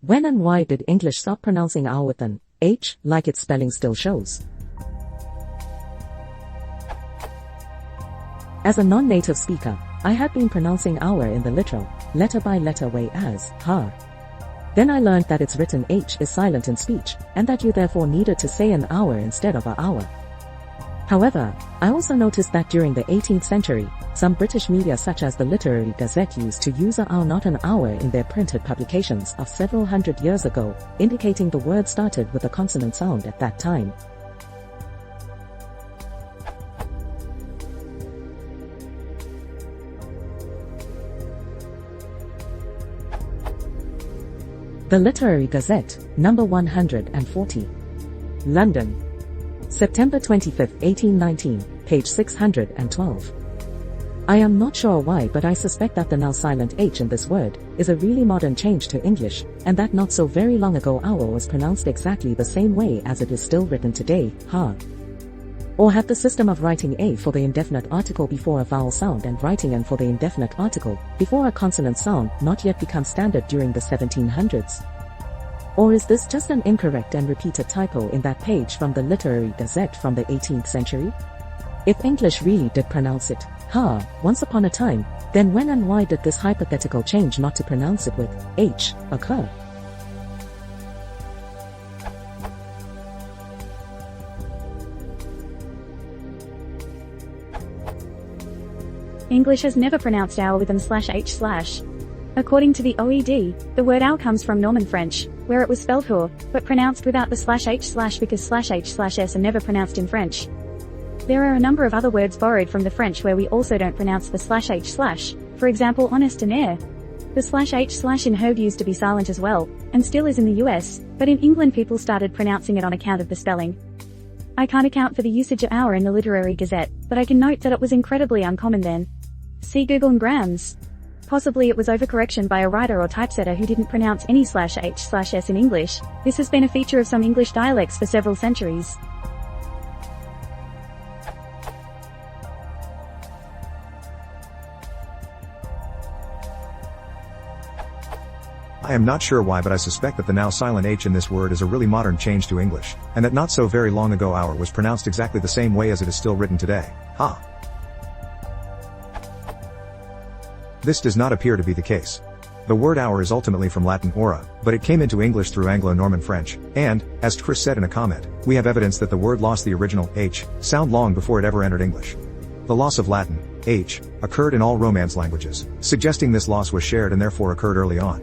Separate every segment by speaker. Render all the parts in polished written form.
Speaker 1: When and why did English stop pronouncing hour with an H, like its spelling still shows? As a non-native speaker, I had been pronouncing hour in the literal, letter-by-letter way as ha. Then I learned that its written H is silent in speech, and that you therefore needed to say an hour instead of a hour. However, I also noticed that during the 18th century, some British media such as the Literary Gazette used to use a hour not an hour in their printed publications of several hundred years ago, indicating the word started with a consonant sound at that time. The Literary Gazette, number 140. London. September 25, 1819, page 612. I am not sure why, but I suspect that the now silent H in this word is a really modern change to English, and that not so very long ago hour was pronounced exactly the same way as it is still written today, ha. Or had the system of writing a for the indefinite article before a vowel sound and writing an for the indefinite article before a consonant sound not yet become standard during the 1700s? Or is this just an incorrect and repeated typo in that page from the Literary Gazette from the 18th century? If English really did pronounce it ha once upon a time, then when and why did this hypothetical change not to pronounce it with H occur?
Speaker 2: English has never pronounced hour with /h/. According to the OED, the word hour comes from Norman French, where it was spelled hour, but pronounced without the /h/ because /h/s are never pronounced in French. There are a number of other words borrowed from the French where we also don't pronounce the /h/, for example honest and air. The /h/ in herb used to be silent as well, and still is in the US, but in England people started pronouncing it on account of the spelling. I can't account for the usage of hour in the Literary Gazette, but I can note that it was incredibly uncommon then. See Google and Grams. Possibly it was overcorrection by a writer or typesetter who didn't pronounce any /h/s in English. This has been a feature of some English dialects for several centuries.
Speaker 3: I am not sure why, but I suspect that the now silent H in this word is a really modern change to English, and that not so very long ago hour was pronounced exactly the same way as it is still written today, ha. This does not appear to be the case. The word hour is ultimately from Latin ora, but it came into English through Anglo-Norman French, and, as Chris said in a comment, we have evidence that the word lost the original H sound long before it ever entered English. The loss of Latin H occurred in all Romance languages, suggesting this loss was shared and therefore occurred early on.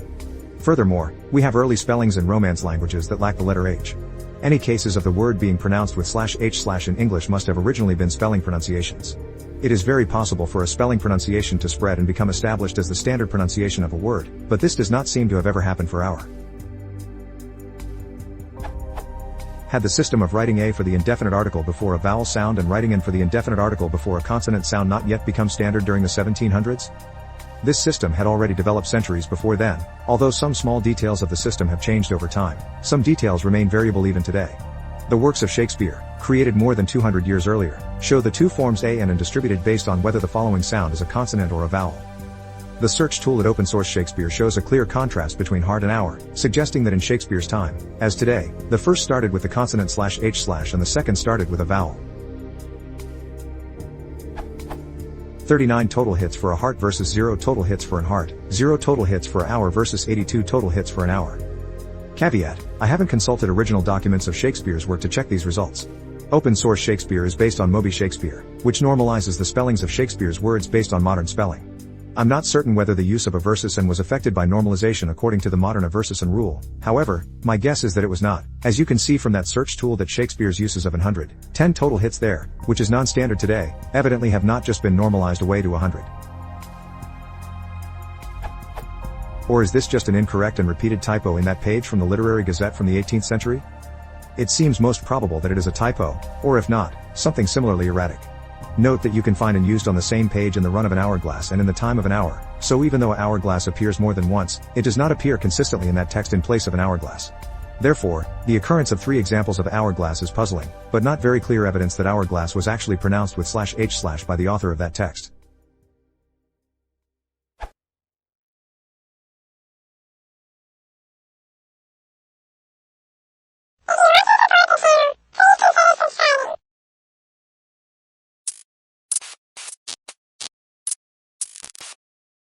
Speaker 3: Furthermore, we have early spellings in Romance languages that lack the letter H. Any cases of the word being pronounced with /h/ in English must have originally been spelling pronunciations. It is very possible for a spelling pronunciation to spread and become established as the standard pronunciation of a word, but this does not seem to have ever happened for hour. Had the system of writing a for the indefinite article before a vowel sound and writing an for the indefinite article before a consonant sound not yet become standard during the 1700s? This system had already developed centuries before then, although some small details of the system have changed over time. Some details remain variable even today. The works of Shakespeare, created more than 200 years earlier, show the two forms a and distributed based on whether the following sound is a consonant or a vowel. The search tool at Open Source Shakespeare shows a clear contrast between heart and hour, suggesting that in Shakespeare's time, as today, the first started with the consonant /h/ and the second started with a vowel. 39 total hits for a heart versus 0 total hits for an heart, 0 total hits for an hour versus 82 total hits for an hour. Caveat: I haven't consulted original documents of Shakespeare's work to check these results. Open Source Shakespeare is based on Moby Shakespeare, which normalizes the spellings of Shakespeare's words based on modern spelling. I'm not certain whether the use of a versus and was affected by normalization according to the modern a versus and rule. However, my guess is that it was not, as you can see from that search tool that Shakespeare's uses of 110 total hits there, which is non-standard today, evidently have not just been normalized away to 100. Or is this just an incorrect and repeated typo in that page from the Literary Gazette from the 18th century? It seems most probable that it is a typo, or if not, something similarly erratic. Note that you can find an used on the same page in the run of an hourglass and in the time of an hour, so even though an hourglass appears more than once, it does not appear consistently in that text in place of an hourglass. Therefore, the occurrence of 3 examples of hourglass is puzzling, but not very clear evidence that hourglass was actually pronounced with /h/ by the author of that text.